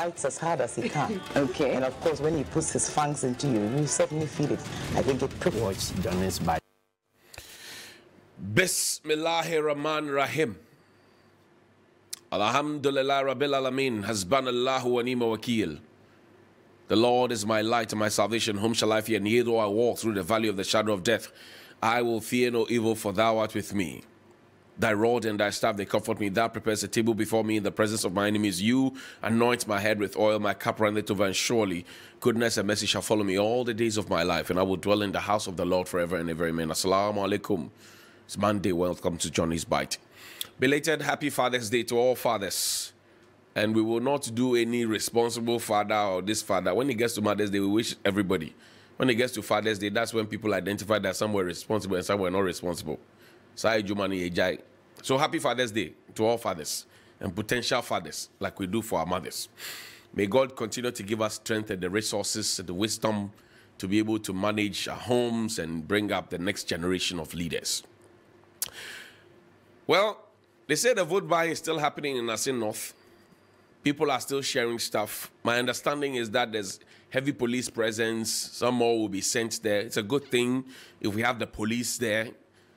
bites as hard as he can. Okay. And of course, when he puts his fangs into you, you certainly feel it. I think it prickles. Watch Johnnies Bite. Bismillahirrahmanirrahim. Alhamdulillah Rabbil Alameen. Hasbanallahu wa ni'mal wakeel. The Lord is my light and my salvation. Whom shall I fear? And yea, though I walk through the valley of the shadow of death, I will fear no evil, for thou art with me. Thy rod and thy staff, they comfort me. Thou prepares a table before me in the presence of my enemies. You anoint my head with oil, my cup runneth over, and surely goodness and mercy shall follow me all the days of my life, and I will dwell in the house of the Lord forever and ever. Amen. Assalamu alaikum. It's Monday. Welcome to Johnny's Bite. Belated Happy Father's Day to all fathers. And we will not do any responsible father or this father. When it gets to Mother's Day, we wish everybody. When it gets to Father's Day, that's when people identify that some were responsible and some were not responsible. So happy Father's Day to all fathers and potential fathers, like we do for our mothers. May God continue to give us strength and the resources and the wisdom to be able to manage our homes and bring up the next generation of leaders. Well, they say the vote buying is still happening in Asin North. People are still sharing stuff. My understanding is that there's heavy police presence. Some more will be sent there. It's a good thing if we have the police there,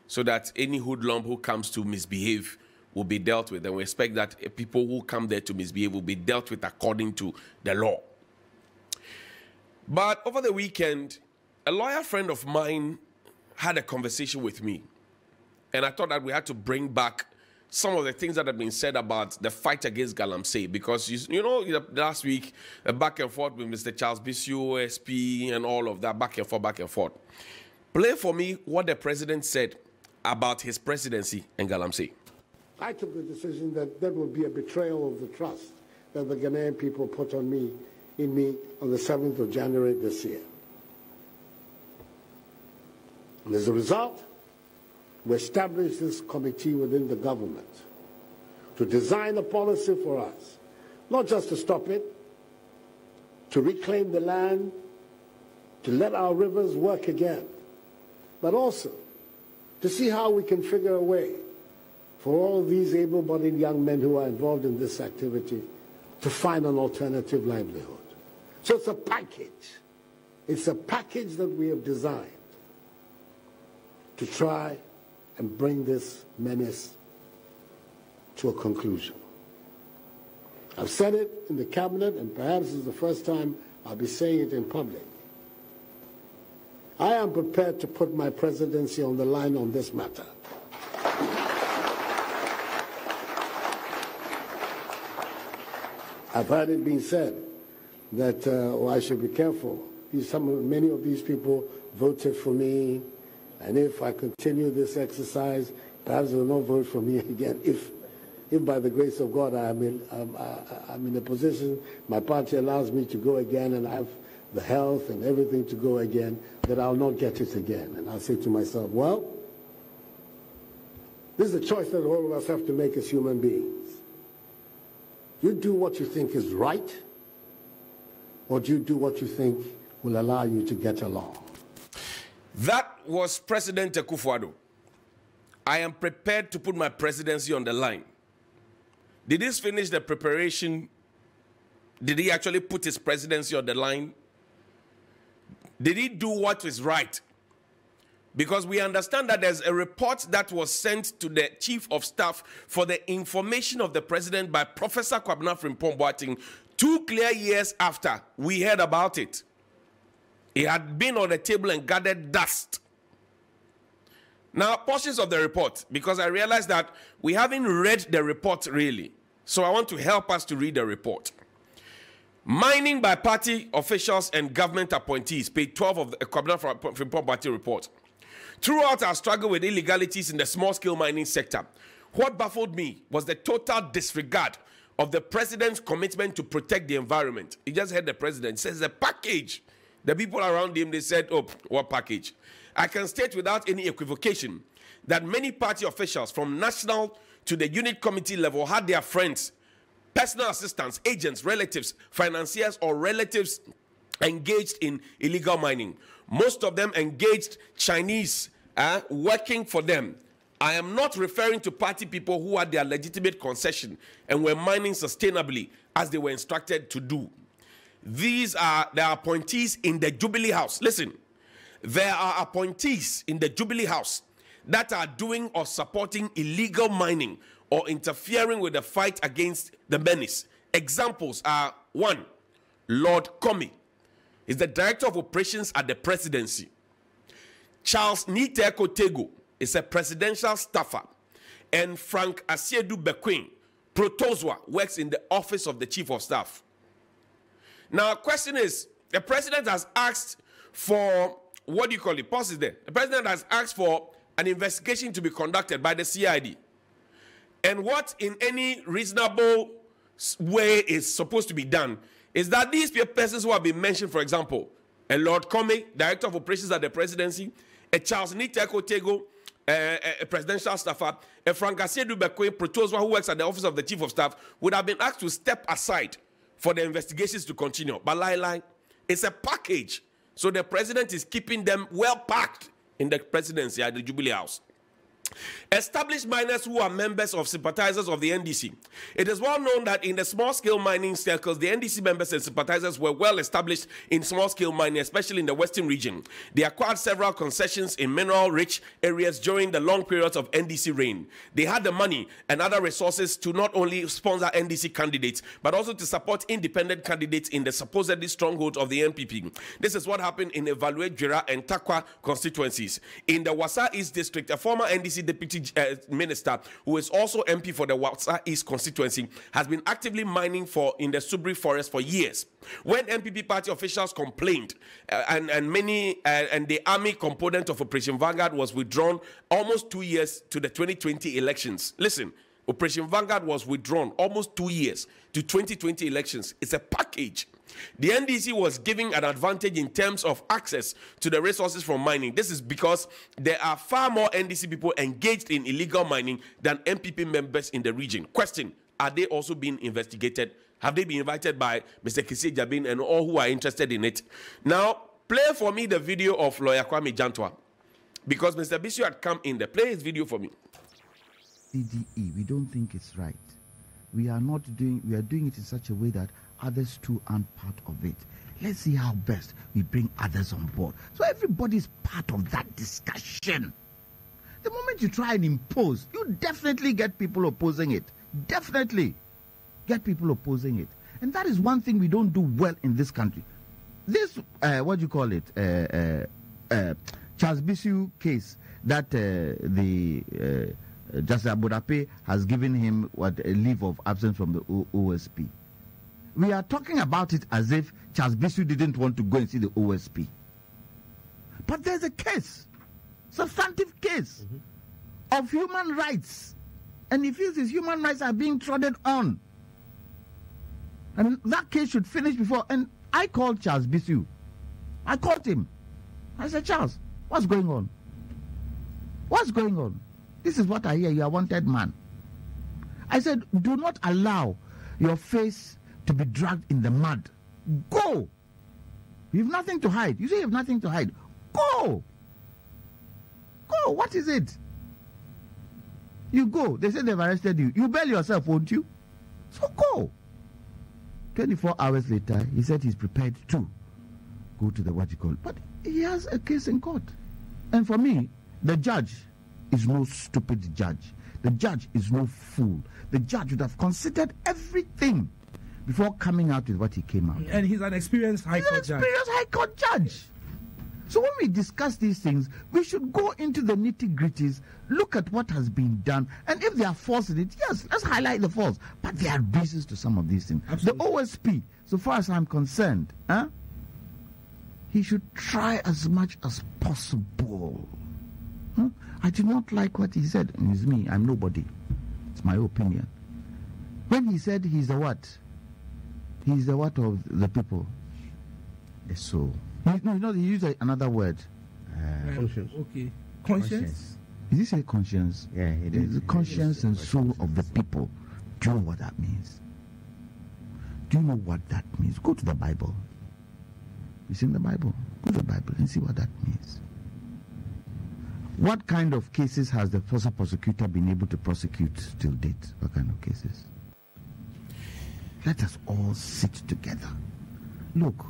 so that any hoodlum who comes to misbehave will be dealt with. And we expect that people who come there to misbehave will be dealt with according to the law. But over the weekend, a lawyer friend of mine had a conversation with me. And I thought that we had to bring back some of the things that have been said about the fight against Glamasey. Because, you know, last week, the back and forth with Mr. Charles Bissio, SP, and all of that, back and forth, back and forth. Play for me what the president said about his presidency in Glamasey. I took the decision that that would be a betrayal of the trust that the Ghanaian people put in me on the 7th of January this year. And as a result, we established this committee within the government to design a policy for us, not just to stop it, to reclaim the land, to let our rivers work again, but also to see how we can figure a way for all these able-bodied young men who are involved in this activity to find an alternative livelihood. So it's a package. It's a package that we have designed to try and bring this menace to a conclusion. I've said it in the cabinet, and perhaps it's the first time I'll be saying it in public. I am prepared to put my presidency on the line on this matter. I've heard it being said that I should be careful. Many of these people voted for me, and if I continue this exercise, perhaps they will not vote for me again. If by the grace of God I'm in a position, my party allows me to go again, and I have the health and everything to go again, that I'll not get it again. And I'll say to myself, well, this is a choice that all of us have to make as human beings. You do what you think is right, or do you do what you think will allow you to get along? That was President Akufo-Addo. I am prepared to put my presidency on the line. Did he finish the preparation? Did he actually put his presidency on the line? Did he do what is right? Because we understand that there's a report that was sent to the Chief of Staff for the information of the president by Professor Kwabena Frimpong-Boateng 2 clear years after we heard about it. It had been on the table and gathered dust. Now, portions of the report, because I realized that we haven't read the report really. So I want to help us to read the report. Mining by party officials and government appointees, page 12 of the Kwabena Frimpong-Boateng report. Throughout our struggle with illegalities in the small-scale mining sector, what baffled me was the total disregard of the president's commitment to protect the environment. You just heard the president says the package. The people around him, they said, oh, what package? I can state without any equivocation that many party officials from national to the unit committee level had their friends, personal assistants, agents, relatives, financiers, or relatives engaged in illegal mining. Most of them engaged Chinese working for them. I am not referring to party people who had their legitimate concession and were mining sustainably as they were instructed to do. These are the appointees in the Jubilee House. Listen, there are appointees in the Jubilee House that are doing or supporting illegal mining or interfering with the fight against the menace. Examples are: 1, Lord Comey is the Director of Operations at the Presidency. Charles Niteko Tego is a presidential staffer. And Frank Asiedu Bequin Protozwa works in the Office of the Chief of Staff. Now, question is, the president has asked for, what do you call it? Pause is there. The president has asked for an investigation to be conducted by the CID. And what in any reasonable way is supposed to be done is that these persons who have been mentioned, for example, a Lord Comey, Director of Operations at the Presidency, a Charles Niteko Tego, a presidential staffer, a Frank Asiedu Bequin Protozwa, who works at the Office of the Chief of Staff, would have been asked to step aside for the investigations to continue. But it's a package. So the president is keeping them well packed in the presidency at the Jubilee House. Established miners who are members of sympathizers of the NDC. It is well known that in the small-scale mining circles, the NDC members and sympathizers were well established in small-scale mining, especially in the western region. They acquired several concessions in mineral-rich areas during the long periods of NDC reign. They had the money and other resources to not only sponsor NDC candidates, but also to support independent candidates in the supposedly strongholds of the NPP. This is what happened in Evaluate, Jura, and Takwa constituencies. In the Wasa East District, a former NDC deputy minister, who is also MP for the Wasa East constituency, has been actively mining in the Subri forest for years. When NPP party officials complained and the army component of Operation Vanguard was withdrawn almost 2 years to the 2020 elections. Listen, Operation Vanguard was withdrawn almost 2 years to 2020 elections. It's a package. The NDC was giving an advantage in terms of access to the resources from mining. This is because there are far more NDC people engaged in illegal mining than MPP members in the region. Question: are they also being investigated? Have they been invited by Mr. Kisi Jabin and all who are interested in it? Now, play for me the video of Lawyer Kwame Jantwa, because Mr. Bisu had come in there. Play his video for me. CDE, we don't think it's right. We are doing it in such a way that others too aren't part of it. Let's see how best we bring others on board. So everybody's part of that discussion. The moment you try and impose, you definitely get people opposing it. Definitely get people opposing it. And that is one thing we don't do well in this country. This, what do you call it? Charles Bisu case that Justice Abodape has given him a leave of absence from the OSP. We are talking about it as if Charles Bisu didn't want to go and see the OSP. But there's a case, substantive case of human rights. And he feels his human rights are being trodden on. And that case should finish before. And I called Charles Bisu. I called him. I said, Charles, what's going on? What's going on? This is what I hear. You are a wanted man. I said, do not allow your face to be dragged in the mud. Go. You have nothing to hide. You say you have nothing to hide. Go. Go. What is it? You go. They say they've arrested you. You bail yourself, won't you? So go. 24 hours later, he said he's prepared to go to the what you call. But he has a case in court. And for me, the judge is no stupid judge. The judge is no fool. The judge would have considered everything before coming out with what he came out. And he's an experienced High Court judge. High Court judge. So when we discuss these things, we should go into the nitty-gritties, look at what has been done, and if there are faults in it, yes, let's highlight the faults. But there are reasons to some of these things. Absolutely. The OSP, so far as I'm concerned, he should try as much as possible. I do not like what he said. And it's me, I'm nobody. It's my opinion. When he said he's the what? He's the what of the people? The soul. No, he used another word. Conscience. Okay. Conscience? Did he say conscience? Yeah, he did. The conscience and soul of the people. Do you know what that means? Do you know what that means? Go to the Bible. It's in the Bible. Go to the Bible and see what that means. What kind of cases has the special prosecutor been able to prosecute till date? What kind of cases? Let us all sit together. Look.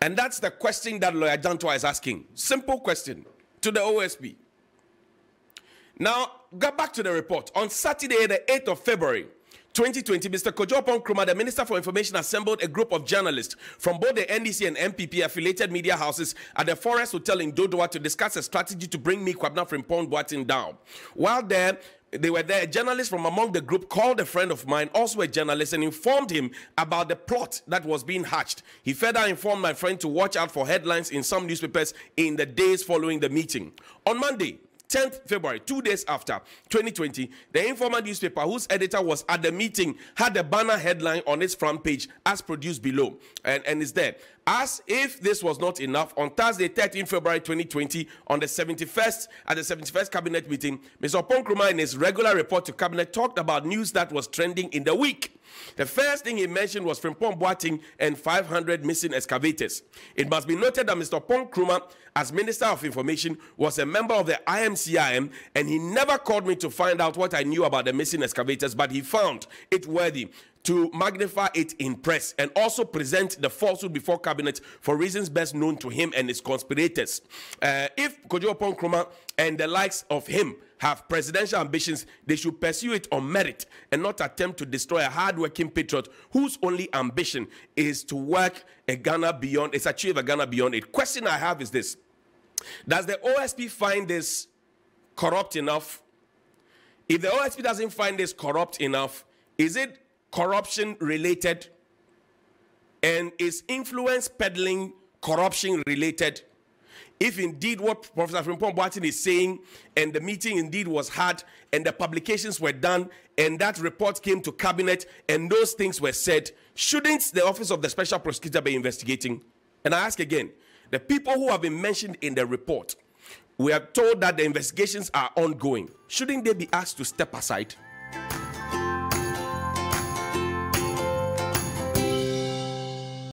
And that's the question that Lawyer Jantua is asking. Simple question to the OSP. Now, go back to the report. On Saturday, the 8th of February, 2020, Mr. Kojo Nkrumah, the Minister for Information, assembled a group of journalists from both the NDC and MPP affiliated media houses at the Forest Hotel in Dodowa to discuss a strategy to bring me Kwabena Frimpong Boateng down. While they were there, a journalist from among the group called a friend of mine, also a journalist, and informed him about the plot that was being hatched. He further informed my friend to watch out for headlines in some newspapers in the days following the meeting. On Monday, 10th February, 2 days after 2020, the Informer newspaper, whose editor was at the meeting, had a banner headline on its front page as produced below, and it's there. As if this was not enough, on Thursday, 13th February 2020, at the 71st cabinet meeting, Mr. Nkrumah, in his regular report to cabinet, talked about news that was trending in the week. The first thing he mentioned was Frimpong Boateng and 500 missing excavators. It must be noted that Mr. Nkrumah, as Minister of Information, was a member of the IMCIM, and he never called me to find out what I knew about the missing excavators, but he found it worthy to magnify it in press and also present the falsehood before cabinet for reasons best known to him and his conspirators. If Kojo Nkrumah and the likes of him have presidential ambitions, they should pursue it on merit and not attempt to destroy a hard-working patriot whose only ambition is to work a Ghana beyond, is achieve a Ghana beyond it. Question I have is this: does the OSP find this corrupt enough? If the OSP doesn't find this corrupt enough, is it corruption related? And is influence peddling corruption related? If indeed what Professor Frimpong Boateng is saying, and the meeting indeed was had, and the publications were done, and that report came to cabinet, and those things were said, shouldn't the Office of the Special Prosecutor be investigating? And I ask again, the people who have been mentioned in the report, we are told that the investigations are ongoing. Shouldn't they be asked to step aside?